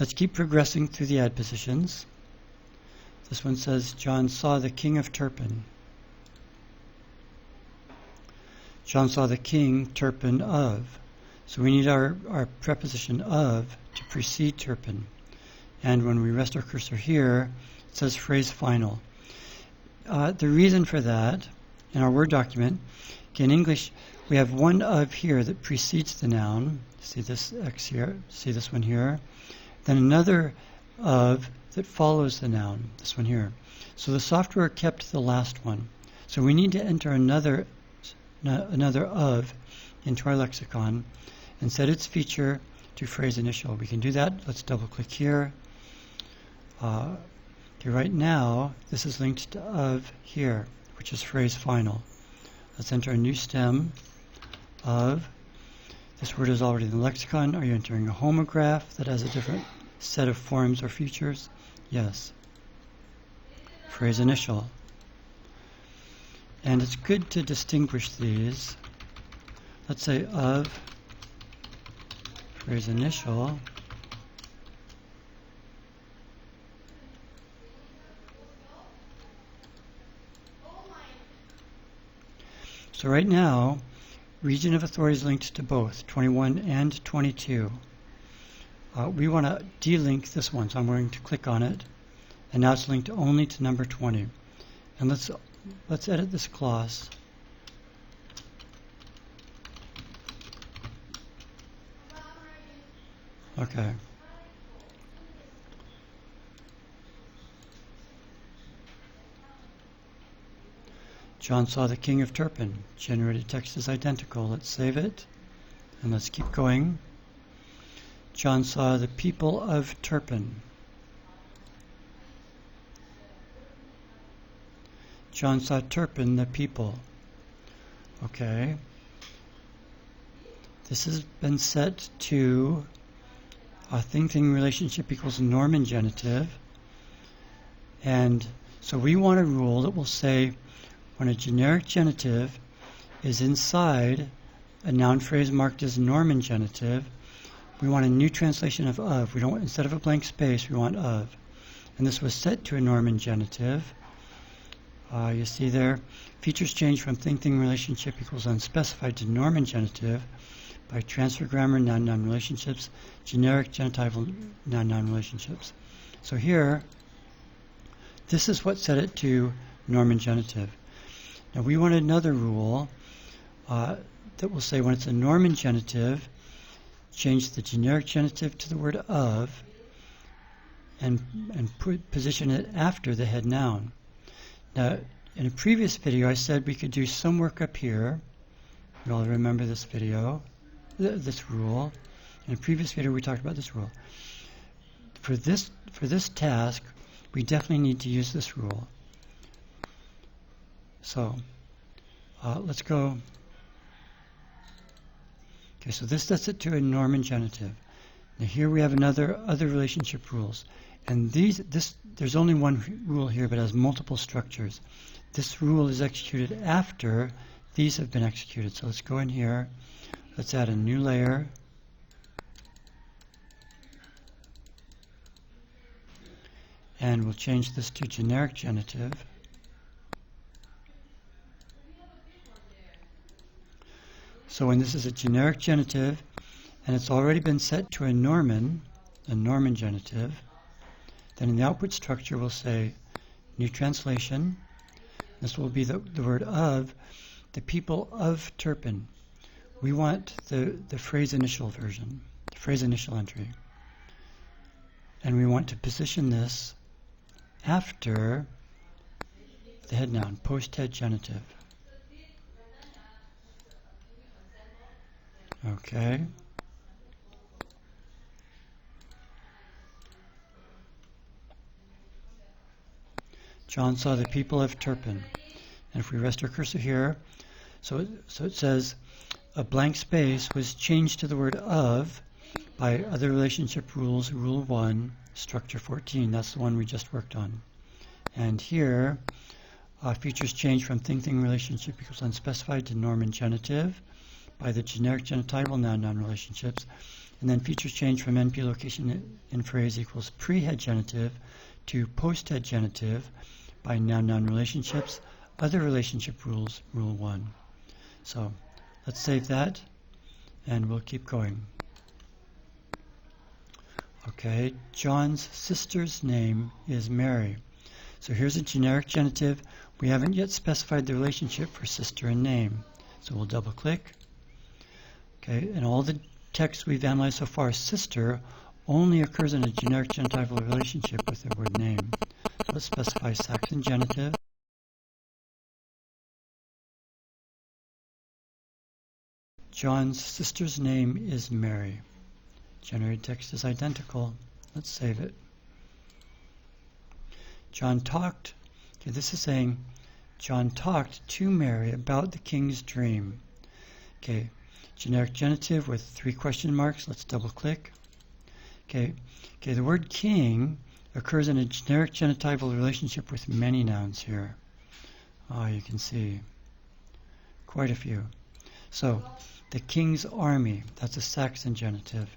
Let's keep progressing through the adpositions. This one says, John saw the king of Turpin. John saw the king, Turpin, of. So we need our preposition of to precede Turpin. And when we rest our cursor here, it says phrase final. The reason for that, in our Word document, in English, we have one of here that precedes the noun. See this X here? See this one here? Then another of that follows the noun, this one here. So the software kept the last one. So we need to enter another of into our lexicon and set its feature to phrase initial. We can do that. Let's double click here. Okay, right now, this is linked to of here, which is phrase final. Let's enter a new stem of. This word is already in the lexicon. Are you entering a homograph that has a different set of forms or features? Yes. Phrase initial. And it's good to distinguish these. Let's say of phrase initial. So right now, region of authority is linked to both 21 and 22. We want to delink this one, so I'm going to click on it, and now it's linked only to number 20. And let's edit this clause. Okay. John saw the king of Turpin. Generated text is identical. Let's save it, and let's keep going. John saw the people of Turpin. John saw Turpin, the people. Okay. This has been set to a thing-thing relationship equals Norman genitive. And so we want a rule that will say when a generic genitive is inside a noun phrase marked as Norman genitive, we want a new translation of. We don't, instead of a blank space, we want of. And this was set to a Norman genitive. You see there, features change from thing-thing relationship equals unspecified to Norman genitive by transfer grammar noun-noun relationships, generic genitival noun-noun relationships. So here, this is what set it to Norman genitive. Now we want another rule that will say when it's a Norman genitive, change the generic genitive to the word of and position it after the head noun. Now, in a previous video, I said we could do some work up here. You all remember this video, this rule. In a previous video, we talked about this rule. For this task, we definitely need to use this rule. So, let's go. Okay, so this sets it to a Norman genitive. Now here we have other relationship rules. And there's only one rule here, but it has multiple structures. This rule is executed after these have been executed. So let's go in here. Let's add a new layer. And we'll change this to generic genitive. So when this is a generic genitive, and it's already been set to a Norman genitive, then in the output structure we'll say new translation. This will be the word of the people of Turpin. We want the phrase initial version, the phrase initial entry. And we want to position this after the head noun, post-head genitive. Okay. John saw the people of Turpin. And if we rest our cursor here, so it says a blank space was changed to the word of by other relationship rules, rule 1, structure 14. That's the one we just worked on. And here, features change from thing-thing relationship equals unspecified to Norman genitive by the generic genitival noun-noun relationships. And then features change from NP location in phrase equals pre-head genitive to post-head genitive by noun-noun relationships, other relationship rules, rule 1. So let's save that, and we'll keep going. Okay, John's sister's name is Mary. So here's a generic genitive. We haven't yet specified the relationship for sister and name. So we'll double click. Okay, and all the text we've analyzed so far, sister, only occurs in a generic genitival relationship with the word name. So let's specify Saxon genitive. John's sister's name is Mary. Generated text is identical. Let's save it. John talked. Okay, this is saying John talked to Mary about the king's dream. Okay, generic genitive with 3 question marks. Let's double click. Okay, the word king occurs in a generic genitival relationship with many nouns here. Oh, you can see quite a few. So the king's army, that's a Saxon genitive.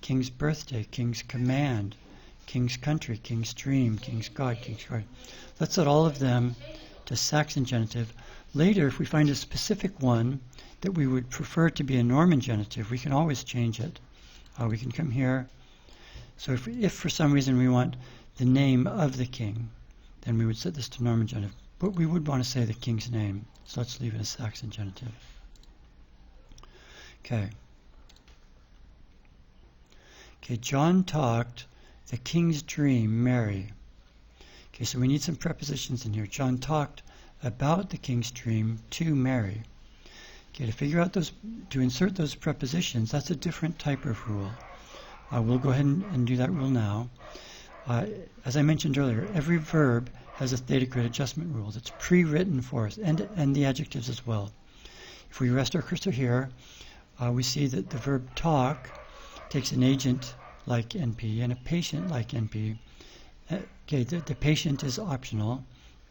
King's birthday, king's command, king's country, king's dream, king's God, king's God. Let's set all of them to Saxon genitive. Later, if we find a specific one that we would prefer to be a Norman genitive, we can always change it. We can come here. So if for some reason we want the name of the king, then we would set this to Norman genitive. But we would want to say the king's name. So let's leave it as Saxon genitive. Okay, John talked the king's dream, Mary. Okay, so we need some prepositions in here. John talked about the king's dream to Mary. Okay, to figure out those, to insert those prepositions, that's a different type of rule. We'll go ahead and do that rule now. As I mentioned earlier, every verb has a theta grid adjustment rule that's pre-written for us, and the adjectives as well. If we rest our cursor here, we see that the verb talk takes an agent like NP and a patient like NP. Okay, the patient is optional,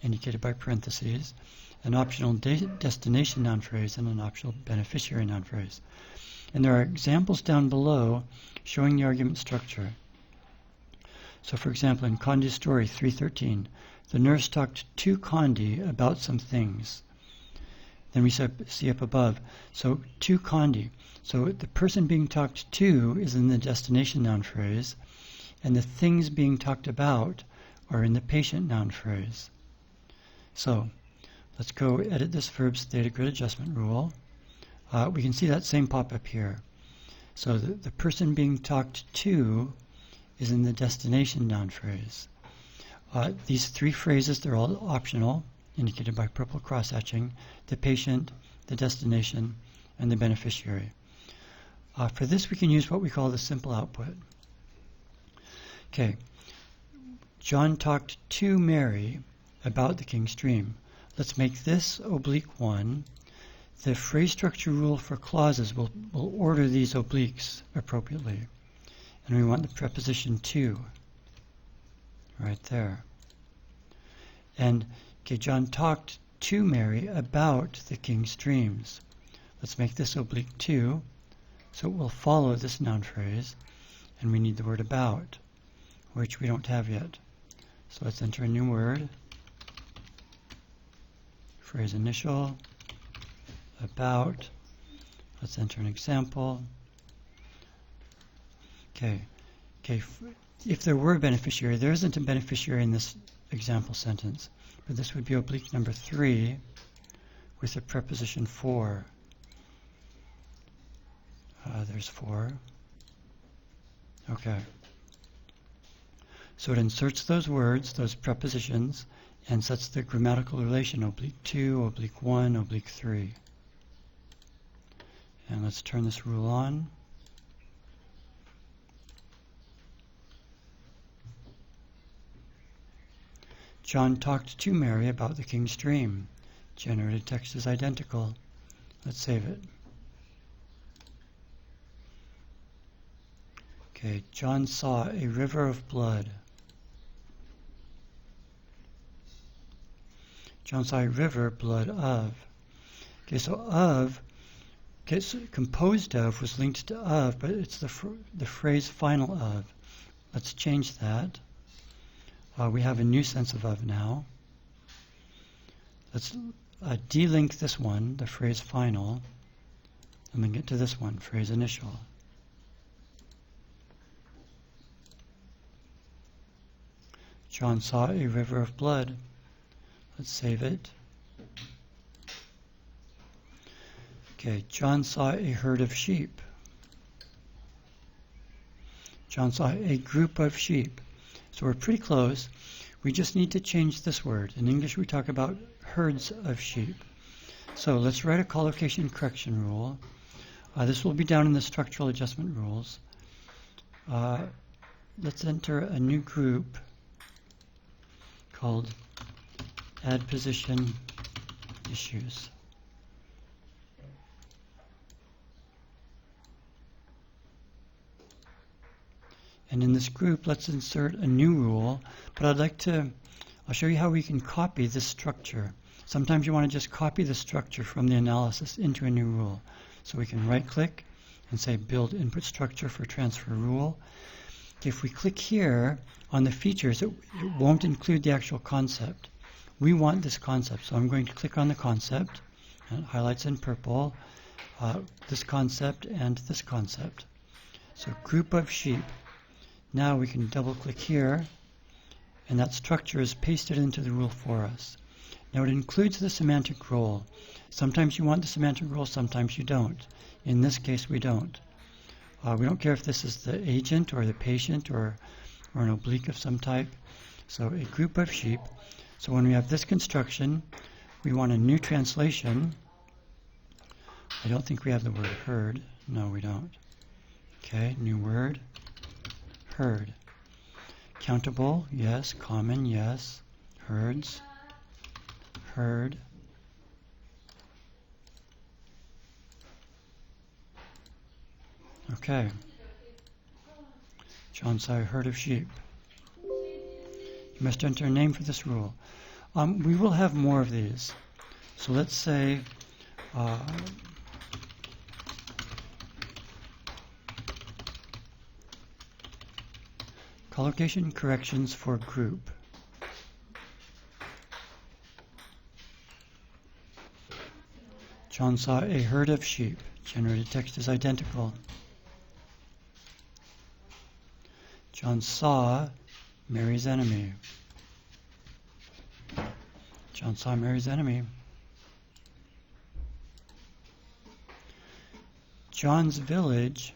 indicated by parentheses, an optional destination noun phrase, and an optional beneficiary noun phrase. And there are examples down below showing the argument structure. So for example, in Condi's story 3:13, the nurse talked to Condi about some things. Then we see up above, so to Condi. So the person being talked to is in the destination noun phrase, and the things being talked about are in the patient noun phrase. So let's go edit this verb's theta grid adjustment rule. We can see that same pop-up here. So the person being talked to is in the destination noun phrase. These 3 phrases, they're all optional, indicated by purple cross-hatching: the patient, the destination, and the beneficiary. For this, we can use what we call the simple output. Okay, John talked to Mary about the king's dream. Let's make this oblique 1. The phrase structure rule for clauses will order these obliques appropriately. And we want the preposition to right there. And okay, John talked to Mary about the king's dreams. Let's make this oblique 2, so it will follow this noun phrase, and we need the word about, which we don't have yet. So let's enter a new word, phrase initial, about. Let's enter an example. Okay, if there were a beneficiary, there isn't a beneficiary in this example sentence, but this would be oblique number 3 with the preposition for. There's 4. Okay. So it inserts those words, those prepositions, and sets the grammatical relation oblique 2, oblique 1, oblique 3. And let's turn this rule on. John talked to Mary about the king's dream. Generated text is identical. Let's save it. Okay, John saw a river of blood. John saw a river, blood of. Okay, so of Okay, so composed of was linked to of, but it's the phrase final of. Let's change that. We have a new sense of now. Let's delink this one, the phrase final, and then get to this one, phrase initial. John saw a river of blood. Let's save it. Okay, John saw a herd of sheep. John saw a group of sheep. So we're pretty close. We just need to change this word. In English we talk about herds of sheep. So let's write a collocation correction rule. This will be down in the structural adjustment rules. Let's enter a new group called Adposition issues. And in this group, let's insert a new rule, but I'll show you how we can copy this structure. Sometimes you want to just copy the structure from the analysis into a new rule. So we can right-click and say Build Input Structure for Transfer Rule. If we click here on the features, it won't include the actual concept. We want this concept, so I'm going to click on the concept, and it highlights in purple this concept and this concept. So group of sheep. Now we can double-click here, and that structure is pasted into the rule for us. Now it includes the semantic role. Sometimes you want the semantic role, sometimes you don't. In this case, we don't. We don't care if this is the agent or the patient or an oblique of some type. So a group of sheep. So when we have this construction, we want a new translation. I don't think we have the word herd. No, we don't. Okay, new word. Herd. Countable, yes. Common, yes. Herds. Herd. Okay. John saw a herd of sheep. You must enter a name for this rule. We will have more of these. So let's say collocation corrections for group. John saw a herd of sheep. Generated text is identical. John saw Mary's enemy. John saw Mary's enemy. John's village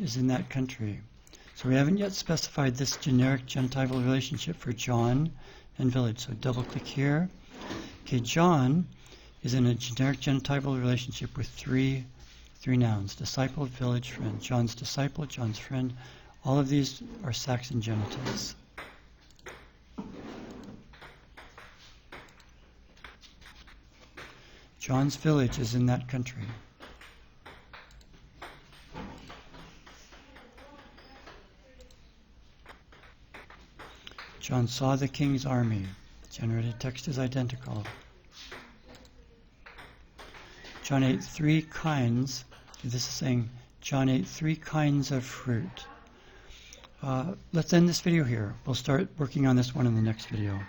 is in that country. So we haven't yet specified this generic genitival relationship for John and village. So double click here. Okay, John is in a generic genitival relationship with three nouns: disciple, village, friend. John's disciple, John's friend. All of these are Saxon genitives. John's village is in that country. John saw the king's army. Generated text is identical. John ate three kinds. This is saying John ate three kinds of fruit. Let's end this video here. We'll start working on this one in the next video.